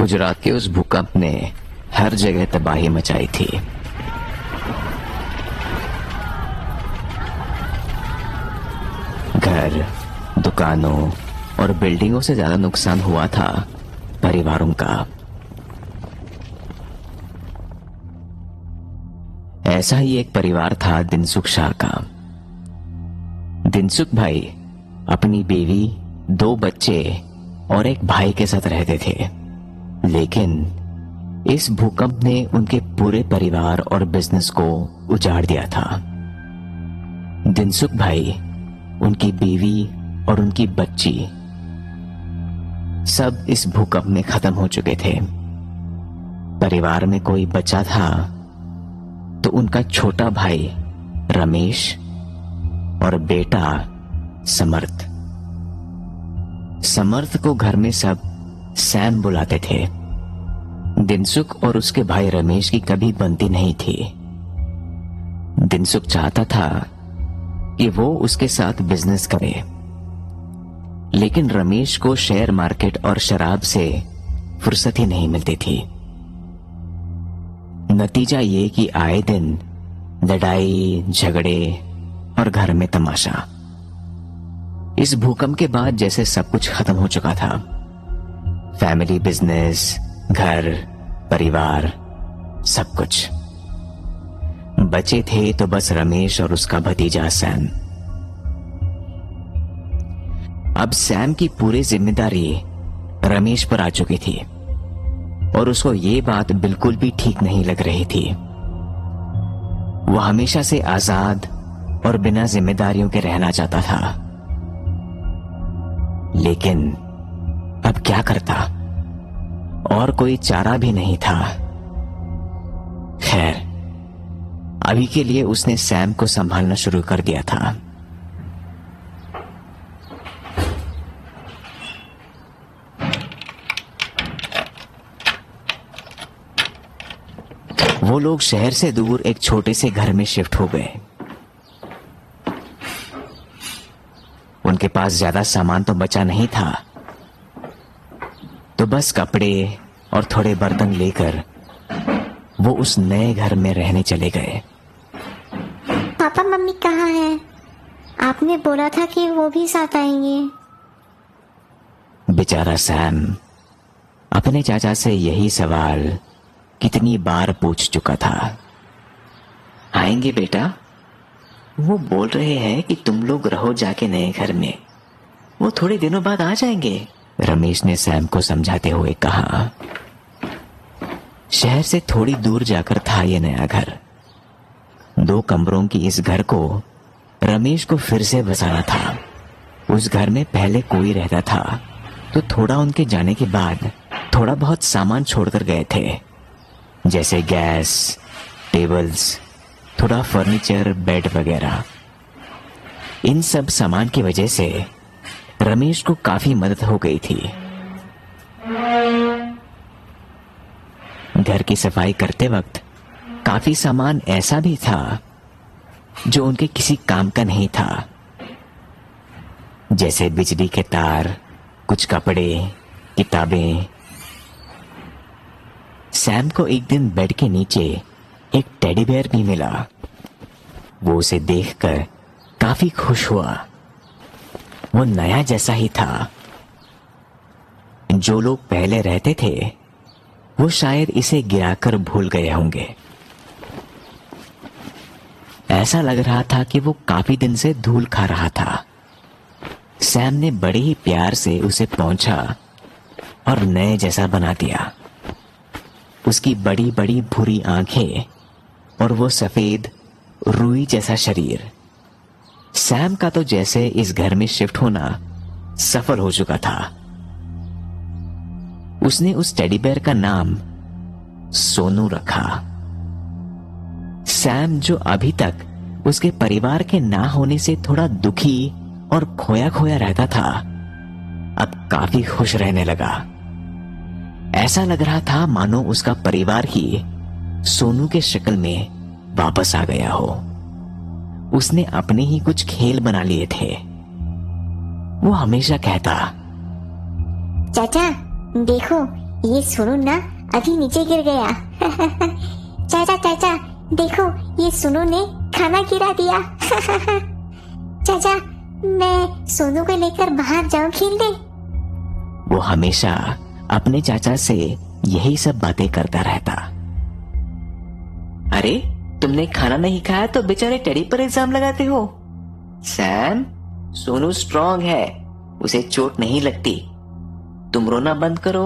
गुजरात के उस भूकंप ने हर जगह तबाही मचाई थी। घर, दुकानों और बिल्डिंगों से ज्यादा नुकसान हुआ था परिवारों का। ऐसा ही एक परिवार था दिनसुख शाह का। दिनसुख भाई अपनी बीवी, 2 बच्चे और एक भाई के साथ रहते थे, लेकिन इस भूकंप ने उनके पूरे परिवार और बिजनेस को उजाड़ दिया था। दिनसुख भाई, उनकी बीवी और उनकी बच्ची सब इस भूकंप में खत्म हो चुके थे। परिवार में कोई बचा था तो उनका छोटा भाई रमेश और बेटा समर्थ। समर्थ को घर में सब सैम बुलाते थे। दिनसुख और उसके भाई रमेश की कभी बनती नहीं थी। दिनसुख चाहता था कि वो उसके साथ बिजनेस करे, लेकिन रमेश को शेयर मार्केट और शराब से फुर्सत ही नहीं मिलती थी। नतीजा ये कि आए दिन लड़ाई झगड़े और घर में तमाशा। इस भूकंप के बाद जैसे सब कुछ खत्म हो चुका था। फैमिली, बिजनेस, घर, परिवार, सब कुछ। बचे थे तो बस रमेश और उसका भतीजा सैम। अब सैम की पूरी जिम्मेदारी रमेश पर आ चुकी थी और उसको ये बात बिल्कुल भी ठीक नहीं लग रही थी। वो हमेशा से आजाद और बिना जिम्मेदारियों के रहना चाहता था, लेकिन अब क्या करता, और कोई चारा भी नहीं था। खैर, अभी के लिए उसने सैम को संभालना शुरू कर दिया था। वो लोग शहर से दूर एक छोटे से घर में शिफ्ट हो गए। उनके पास ज्यादा सामान तो बचा नहीं था, तो बस कपड़े और थोड़े बर्तन लेकर वो उस नए घर में रहने चले गए। पापा मम्मी कहाँ हैं? आपने बोला था कि वो भी साथ आएंगे। बेचारा सैम अपने चाचा से यही सवाल कितनी बार पूछ चुका था। आएंगे बेटा, वो बोल रहे हैं कि तुम लोग रहो जाके नए घर में, वो थोड़े दिनों बाद आ जाएंगे, रमेश ने सैम को समझाते हुए कहा। शहर से थोड़ी दूर जाकर था ये नया घर। 2 कमरों की इस घर को रमेश को फिर से बसाना था। उस घर में पहले कोई रहता था, तो थोड़ा उनके जाने के बाद थोड़ा बहुत सामान छोड़कर गए थे, जैसे गैस, टेबल्स, थोड़ा फर्नीचर, बेड वगैरह। इन सब सामान की वजह से रमेश को काफी मदद हो गई थी। घर की सफाई करते वक्त काफी सामान ऐसा भी था जो उनके किसी काम का नहीं था, जैसे बिजली के तार, कुछ कपड़े, किताबें। सैम को एक दिन बेड के नीचे एक टेडी बेयर भी मिला। वो उसे देखकर काफी खुश हुआ। वो नया जैसा ही था। जो लोग पहले रहते थे वो शायद इसे गिराकर भूल गए होंगे। ऐसा लग रहा था कि वो काफी दिन से धूल खा रहा था। सैम ने बड़े ही प्यार से उसे पहुंचा और नए जैसा बना दिया। उसकी बड़ी बड़ी भूरी आंखें और वो सफेद रुई जैसा शरीर। सैम का तो जैसे इस घर में शिफ्ट होना सफल हो चुका था। उसने उस टेडी बेयर का नाम सोनू रखा। सैम, जो अभी तक उसके परिवार के ना होने से थोड़ा दुखी और खोया खोया रहता था, अब काफी खुश रहने लगा। ऐसा लग रहा था मानो उसका परिवार ही सोनू के शक्ल में वापस आ गया हो। उसने अपने ही कुछ खेल बना लिए थे। वो हमेशा कहता, चाचा देखो, ये सुनो ना अभी नीचे गिर गया। चाचा चाचा देखो, ये सोनू ने खाना गिरा दिया। चाचा मैं सोनू को लेकर बाहर जाऊं खेलने? वो हमेशा अपने चाचा से यही सब बातें करता रहता। अरे तुमने खाना नहीं खाया तो बेचारे टेडी पर इल्जाम लगाते हो। सैम, सोनू स्ट्रांग है, उसे चोट नहीं लगती, तुम रोना बंद करो।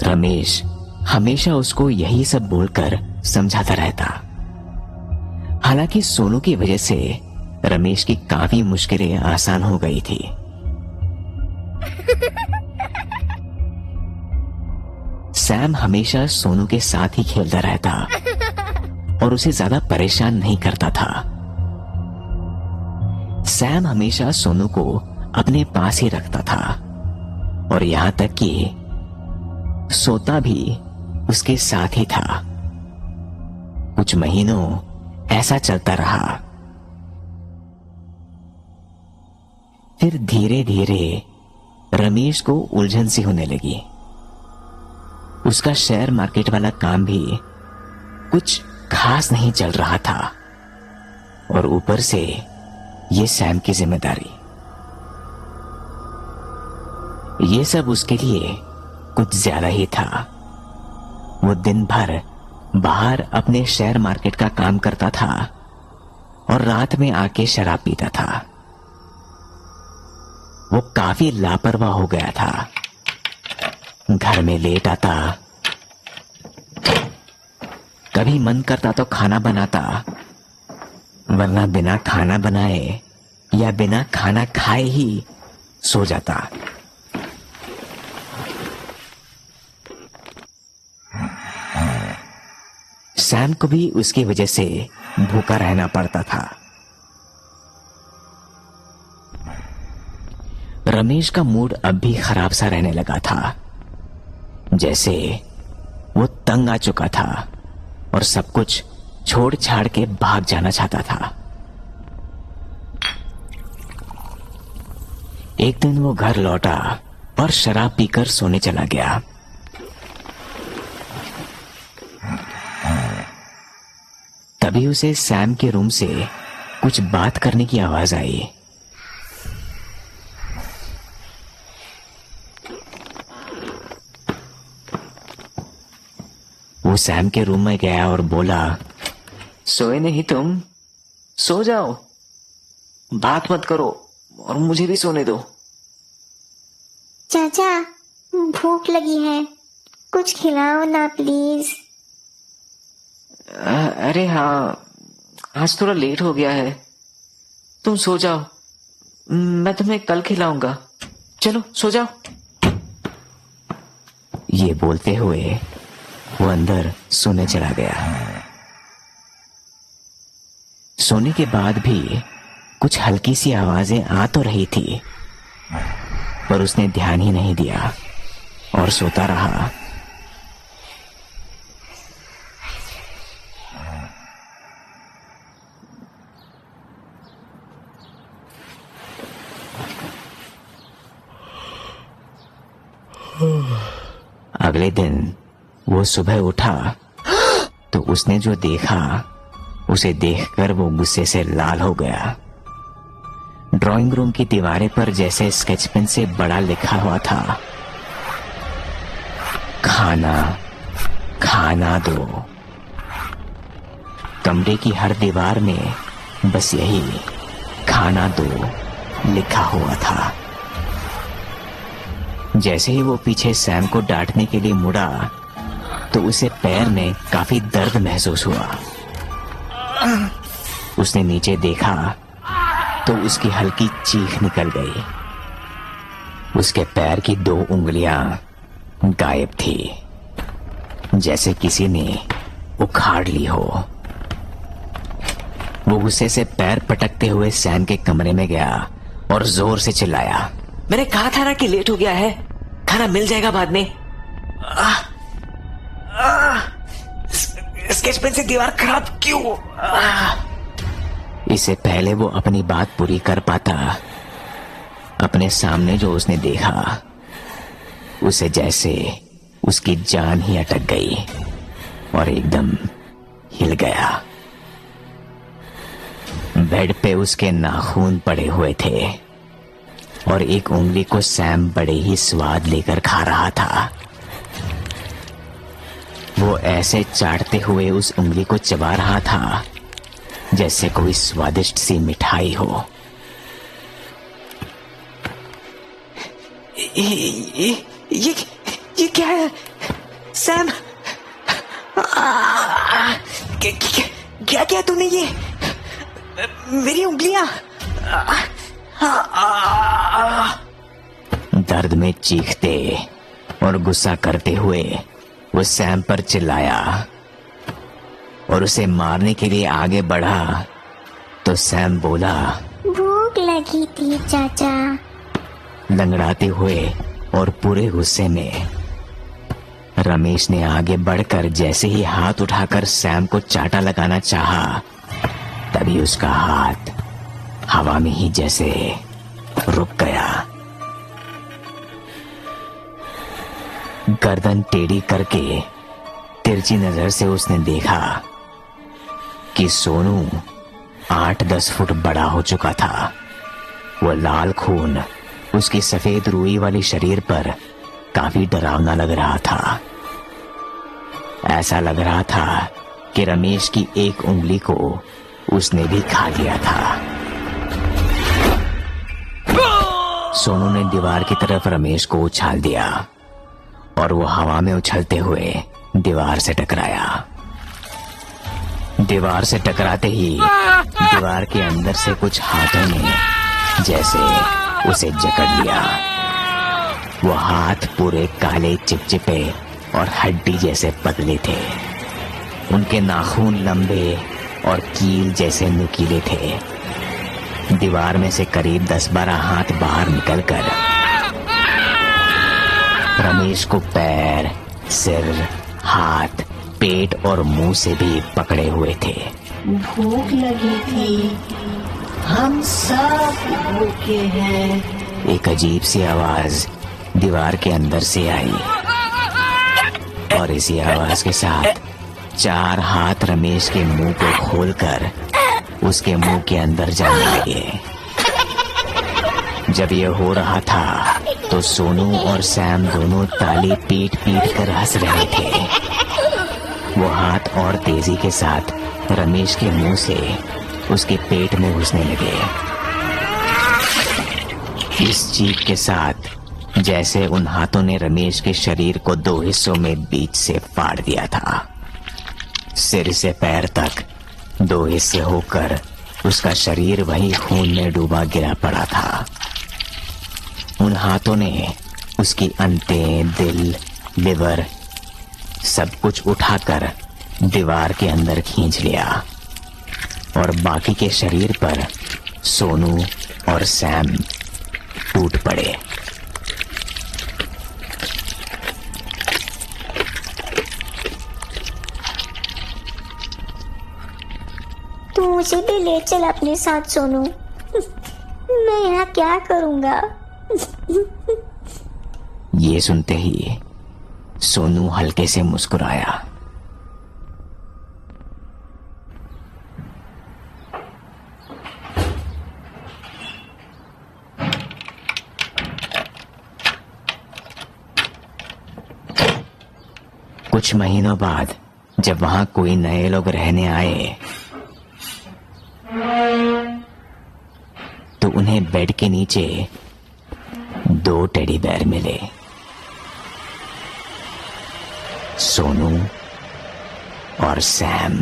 रमेश हमेशा उसको यही सब बोलकर समझाता रहता। हालांकि सोनू की वजह से रमेश की काफी मुश्किलें आसान हो गई थी। सैम हमेशा सोनू के साथ ही खेलता रहता और उसे ज्यादा परेशान नहीं करता था। सैम हमेशा सोनू को अपने पास ही रखता था और यहां तक कि सोता भी उसके साथ ही था। कुछ महीनों ऐसा चलता रहा। फिर धीरे धीरे रमेश को उलझन सी होने लगी। उसका शेयर मार्केट वाला काम भी कुछ खास नहीं चल रहा था और ऊपर से ये सैम की जिम्मेदारी। ये सब उसके लिए कुछ ज्यादा ही था। वो दिन भर बाहर अपने शेयर मार्केट का काम करता था और रात में आके शराब पीता था। वो काफी लापरवाह हो गया था। घर में लेट आता, कभी मन करता तो खाना बनाता, वरना बिना खाना बनाए या बिना खाना खाए ही सो जाता। सैम को भी उसकी वजह से भूखा रहना पड़ता था। रमेश का मूड अब भी खराब सा रहने लगा था, जैसे वो तंग आ चुका था और सब कुछ छोड़ छाड़ के भाग जाना चाहता था। एक दिन वो घर लौटा और शराब पीकर सोने चला गया। तभी उसे सैम के रूम से कुछ बात करने की आवाज आई। वो सैम के रूम में गया और बोला, सोए नहीं तुम? सो जाओ, बात मत करो और मुझे भी सोने दो। चाचा भूख लगी है, कुछ खिलाओ ना प्लीज। अरे हाँ, आज थोड़ा लेट हो गया है, तुम सो जाओ, मैं तुम्हें कल खिलाऊंगा, चलो सो जाओ। ये बोलते हुए वो अंदर सोने चला गया। सोने के बाद भी कुछ हल्की सी आवाजें आ तो रही थी, पर उसने ध्यान ही नहीं दिया और सोता रहा। अगले दिन वो सुबह उठा तो उसने जो देखा उसे देखकर वो गुस्से से लाल हो गया। ड्राइंग रूम की दीवारें पर जैसे स्केच पेन से बड़ा लिखा हुआ था, खाना खाना दो। कमरे की हर दीवार में बस यही खाना दो लिखा हुआ था। जैसे ही वो पीछे सैम को डांटने के लिए मुड़ा तो उसे पैर में काफी दर्द महसूस हुआ। उसने नीचे देखा तो उसकी हल्की चीख निकल गई। उसके पैर की 2 उंगलियां गायब थी, जैसे किसी ने उखाड़ ली हो। वो गुस्से से पैर पटकते हुए सैम के कमरे में गया और जोर से चिल्लाया, मैंने कहा था ना कि लेट हो गया है, खाना मिल जाएगा बाद में। स्केच पेन से दीवार खराब क्यों? इससे पहले वो अपनी बात पूरी कर पाता, अपने सामने जो उसने देखा उसे जैसे उसकी जान ही अटक गई और एकदम हिल गया। बेड पे उसके नाखून पड़े हुए थे और एक उंगली को सैम बड़े ही स्वाद लेकर खा रहा था। वो ऐसे चाटते हुए उस उंगली को चबा रहा था जैसे कोई स्वादिष्ट सी मिठाई हो। ये क्या है सैम? क्या क्या तूने? ये मेरी उंगलियां। दर्द में चीखते और गुस्सा करते हुए वो सैम पर चिल्लाया और उसे मारने के लिए आगे बढ़ा तो सैम बोला, भूख लगी थी चाचा। लंगड़ाते हुए और पूरे गुस्से में रमेश ने आगे बढ़कर जैसे ही हाथ उठाकर सैम को चाटा लगाना चाहा, तभी उसका हाथ हवा में ही जैसे रुक गया। गर्दन टेढ़ी करके तिरछी नजर से उसने देखा कि सोनू 8-10 फुट बड़ा हो चुका था। वो लाल खून उसकी सफेद रुई वाली शरीर पर काफी डरावना लग रहा था। ऐसा लग रहा था कि रमेश की एक उंगली को उसने भी खा लिया था। सोनू ने दीवार की तरफ रमेश को उछाल दिया और वो हवा में उछलते हुए दीवार से टकराया। दीवार से टकराते ही दीवार के अंदर से कुछ हाथों ने जैसे उसे जकड़ लिया। वो हाथ पूरे काले चिपचिपे और हड्डी जैसे पतले थे। उनके नाखून लंबे और कील जैसे नुकीले थे। दीवार में से करीब 10-12 हाथ बाहर निकलकर रमेश को पैर, सिर, हाथ, पेट और मुंह से भी पकड़े हुए थे। भूख लगी थी, हम सब भूखे हैं। एक अजीब सी आवाज दीवार के अंदर से आई और इसी आवाज के साथ 4 हाथ रमेश के मुंह को खोलकर उसके मुंह के अंदर जाने लगे। जब यह हो रहा था तो सोनू और सैम दोनों ताली पीट पीट कर हंस रहे थे। वो हाथ और तेजी के साथ रमेश के मुंह से उसके पेट में घुसने लगे। इस चीख के साथ जैसे उन हाथों ने रमेश के शरीर को 2 हिस्सों में बीच से फाड़ दिया था। सिर से पैर तक 2 हिस्से होकर उसका शरीर वही खून में डूबा गिरा पड़ा था। उन हाथों ने उसकी अंतें, दिल, लिवर सब कुछ उठाकर दीवार के अंदर खींच लिया और बाकी के शरीर पर सोनू और सैम टूट पड़े। तू मुझे भी ले चल अपने साथ सोनू। मैं यहाँ क्या करूँगा? ये सुनते ही सोनू हल्के से मुस्कुराया। कुछ महीनों बाद जब वहां कोई नए लोग रहने आए तो उन्हें बेड के नीचे 2 टेडी बेयर मिले। सोनू और सैम।